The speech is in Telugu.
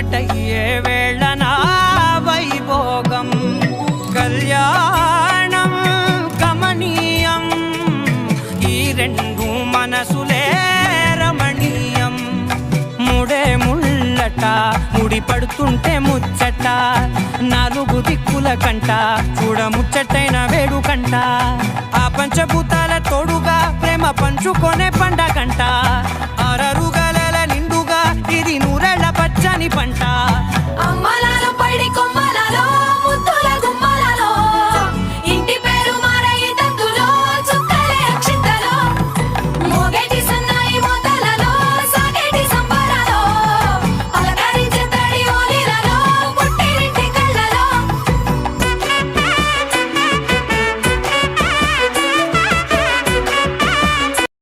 ఒక్కటయ్యే వేళన వైభోగం కళ్యాణం కమనీయం ఈ రెండు మనసులే రమణీయం ముడే ముళ్ళట ముడి పడుతుంటే ముచ్చట నాలుగు దిక్కుల కంట చూడ ముచ్చటైన వేడుకంట ఆ పంచభూతాల తోడుగా ప్రేమ పంచుకొనే పండగంట అరరుగల నిండుగా ఇది నూరెళ్ళ పచ్చని పంట